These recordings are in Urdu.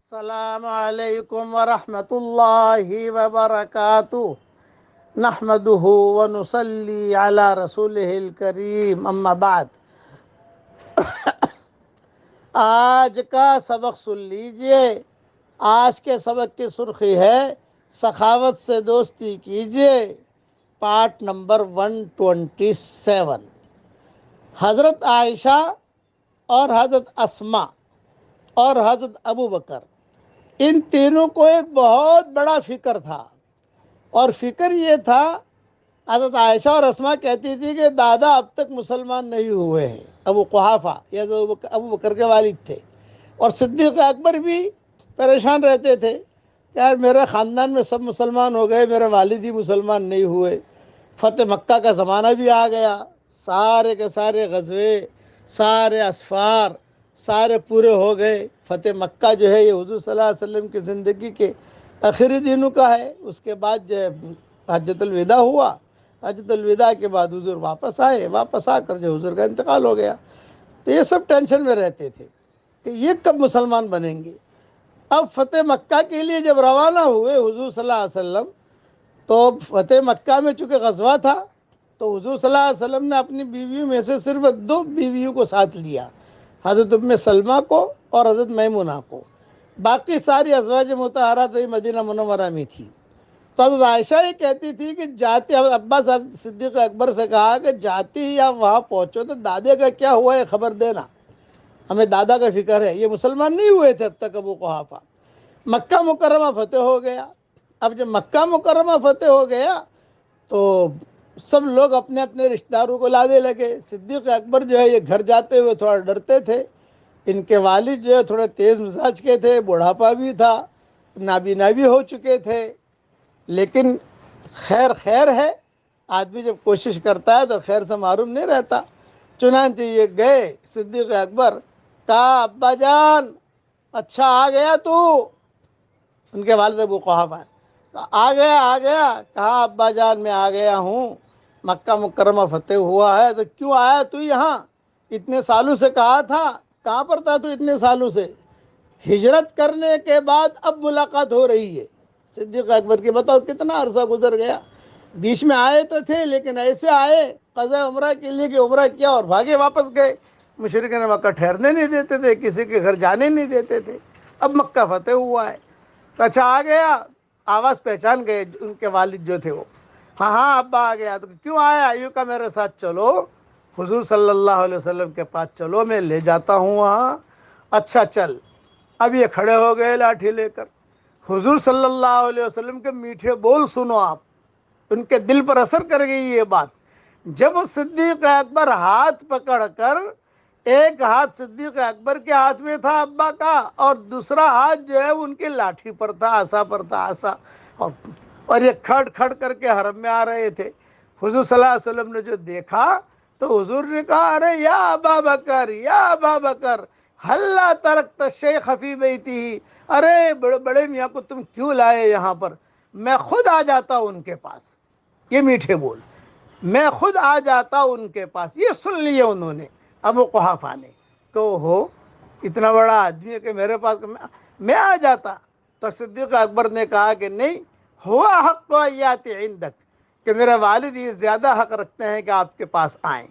السلام علیکم ورحمۃ اللہ وبرکاتہ نحمدہ ونصلی علی رسولہ الکریم اما بعد آج کا سبق سن لیجئے۔ آج کے سبق کی سرخی ہے سخاوت سے دوستی کیجئے، پارٹ نمبر 127۔ حضرت عائشہ اور حضرت اسماء اور حضرت ابو بکر، ان تینوں کو ایک بہت بڑا فکر تھا، اور فکر یہ تھا، حضرت عائشہ اور اسماء کہتی تھی کہ دادا اب تک مسلمان نہیں ہوئے ہیں، ابو قحافہ یہ ابو بکر کے والد تھے، اور صدیق اکبر بھی پریشان رہتے تھے کہ یار میرے خاندان میں سب مسلمان ہو گئے، میرے والد ہی مسلمان نہیں ہوئے۔ فتح مکہ کا زمانہ بھی آ گیا، سارے کے سارے غزوے، سارے اسفار سارے پورے ہو گئے۔ فتح مکہ جو ہے یہ حضور صلی اللہ علیہ وسلم کی زندگی کے آخری دنوں کا ہے۔ اس کے بعد جو ہے حجۃ الوداع ہوا، حجۃ الوداع کے بعد حضور واپس آئے، واپس آ کر جو حضور کا انتقال ہو گیا۔ تو یہ سب ٹینشن میں رہتے تھے کہ یہ کب مسلمان بنیں گے۔ اب فتح مکہ کے لیے جب روانہ ہوئے حضور صلی اللہ علیہ وسلم، تو فتح مکہ میں چونکہ غزوہ تھا، تو حضور صلی اللہ علیہ وسلم نے اپنی بیویوں میں سے صرف 2 بیویوں کو ساتھ لیا، حضرت ام سلمہ کو اور حضرت میمونہ کو۔ باقی ساری ازواج مطہرات وہی مدینہ منورہ میں تھی۔ تو حضرت عائشہ یہ کہتی تھی کہ جاتے، عباس صدیق اکبر سے کہا کہ جاتے ہی آپ وہاں پہنچو تو دادے کا کیا ہوا ہے خبر دینا، ہمیں دادا کا فکر ہے، یہ مسلمان نہیں ہوئے تھے اب تک ابو قحافہ۔ مکہ مکرمہ فتح ہو گیا۔ اب جب مکہ مکرمہ فتح ہو گیا تو سب لوگ اپنے اپنے رشتہ داروں کو لانے لگے۔ صدیق اکبر جو ہے یہ گھر جاتے ہوئے تھوڑا ڈرتے تھے، ان کے والد جو ہے تھوڑے تیز مزاج کے تھے، بڑھاپا بھی تھا، نابینا بھی ہو چکے تھے، لیکن خیر ہے، آدمی جب کوشش کرتا ہے تو خیر سے معروم نہیں رہتا۔ چنانچہ یہ گئے صدیق اکبر، کہا ابا جان اچھا آ گیا تو؟ ان کے والد ابو قحافہ آ گیا، کہا ابا جان میں آ گیا ہوں، مکہ مکرمہ فتح ہوا ہے، تو کیوں آیا تو یہاں؟ اتنے سالوں سے کہا تھا، کہاں پر تھا تو اتنے سالوں سے؟ ہجرت کرنے کے بعد اب ملاقات ہو رہی ہے صدیق اکبر کی۔ بتاؤ کتنا عرصہ گزر گیا، بیچ میں آئے تو تھے لیکن ایسے آئے قضاء عمرہ کے لیے کہ عمرہ کیا اور بھاگے واپس گئے۔ مشرکین مکہ ٹھہرنے نہیں دیتے تھے، کسی کے گھر جانے نہیں دیتے تھے، اب مکہ فتح ہوا ہے تو اچھا آ گیا۔ آواز پہچان گئے ان کے والد جو تھے وہ، ہاں ابا آ گیا، تو کیوں آیا؟ یوں کا میرے ساتھ چلو، حضور صلی اللہ علیہ وسلم کے پاس چلو، میں لے جاتا ہوں وہاں۔ اچھا چل۔ اب یہ کھڑے ہو گئے لاٹھی لے کر۔ حضور صلی اللہ علیہ وسلم کے میٹھے بول سنو آپ، ان کے دل پر اثر کر گئی یہ بات۔ جب صدیق اکبر ہاتھ پکڑ کر، ایک ہاتھ صدیق اکبر کے ہاتھ میں تھا ابا کا، اور دوسرا ہاتھ جو ہے ان کی لاٹھی پر تھا، عصا پر تھا، عصا، اور یہ کھڑ کر کے حرم میں آ رہے تھے۔ حضور صلی اللہ علیہ وسلم نے جو دیکھا تو حضور نے کہا ارے یا ابا بکر، یا ابا بکر ہلا ترکت الشیخ فی بیتہ، ارے بڑے میاں کو تم کیوں لائے یہاں پر؟ میں خود آ جاتا ان کے پاس۔ یہ میٹھے بول، میں خود آ جاتا ان کے پاس۔ یہ سن لیے انہوں نے ابو قحافہ نے، تو ہو اتنا بڑا آدمی ہے کہ میرے پاس میں آ جاتا۔ تو صدیق اکبر نے کہا کہ نہیں، ہوا حق یات عندک، کہ میرے والد یہ زیادہ حق رکھتے ہیں کہ آپ کے پاس آئیں۔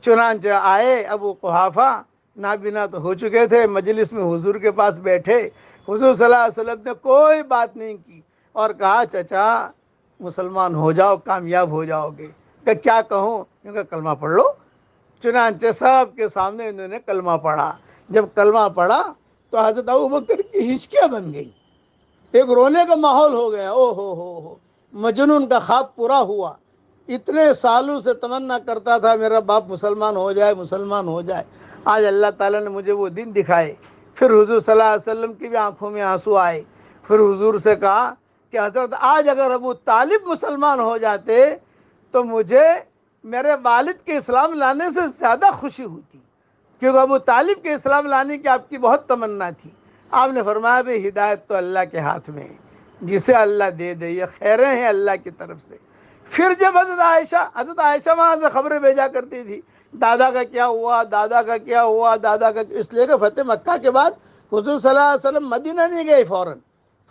چنانچہ آئے ابو قحافہ، نابینا تو ہو چکے تھے، مجلس میں حضور کے پاس بیٹھے۔ حضور صلی اللہ علیہ وسلم نے کوئی بات نہیں کی اور کہا چچا مسلمان ہو جاؤ، کامیاب ہو جاؤ گے۔ کہ کیا کہوں؟ کیونکہ کلمہ پڑھ لو۔ چنانچہ سب کے سامنے انہوں نے کلمہ پڑھا۔ جب کلمہ پڑھا تو حضرت ابو بکر کی ہچکیاں بن گئی، ایک رونے کا ماحول ہو گیا۔ او ہو، مجنون کا خواب پورا ہوا۔ اتنے سالوں سے تمنا کرتا تھا میرا باپ مسلمان ہو جائے، مسلمان ہو جائے، آج اللہ تعالیٰ نے مجھے وہ دن دکھائے۔ پھر حضور صلی اللہ علیہ وسلم کی بھی آنکھوں میں آنسو آئے۔ پھر حضور سے کہا کہ حضرت آج اگر ابو طالب مسلمان ہو جاتے تو مجھے میرے والد کے اسلام لانے سے زیادہ خوشی ہوتی، کیونکہ ابو طالب کے اسلام لانے کی آپ کی بہت تمنا تھی۔ آپ نے فرمایا بھئی ہدایت تو اللہ کے ہاتھ میں ہے، جسے اللہ دے دے، یہ خیریں ہیں اللہ کی طرف سے۔ پھر جب حضرت عائشہ وہاں سے خبریں بھیجا کرتی تھی، دادا کا کیا ہوا، دادا کا کیا ہوا، دادا کا، اس لیے کہ فتح مکہ کے بعد حضور صلی اللہ علیہ وسلم مدینہ نہیں گئے فوراً،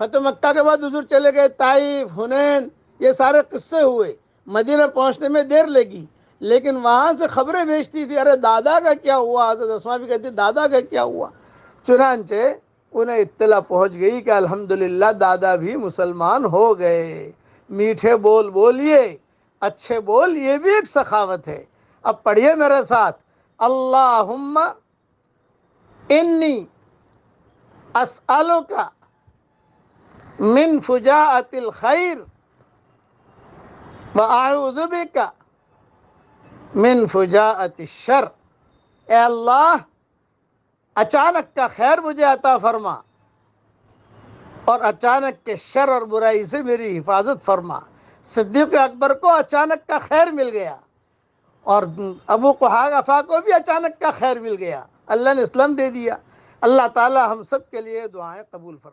فتح مکہ کے بعد حضور چلے گئے طائف، حنین، یہ سارے قصے ہوئے، مدینہ پہنچنے میں دیر لگی، لیکن وہاں سے خبریں بھیجتی تھی، ارے دادا کا کیا ہوا، حضرت اسماء بھی کہتی دادا کا کیا ہوا، چنانچہ انہیں اطلاع پہنچ گئی کہ الحمدللہ دادا بھی مسلمان ہو گئے۔ میٹھے بول بولیے، اچھے بول، یہ بھی ایک سخاوت ہے۔ اب پڑھیے میرے ساتھ، اللہم انی اسألک من فجاءت الخیر واعوذ بک من فجاءت الشر۔ اے اللہ اچانک کا خیر مجھے عطا فرما اور اچانک کے شر اور برائی سے میری حفاظت فرما۔ صدیق اکبر کو اچانک کا خیر مل گیا اور ابو قحافہ کو بھی اچانک کا خیر مل گیا، اللہ نے اسلام دے دیا۔ اللہ تعالی ہم سب کے لیے دعائیں قبول فرما۔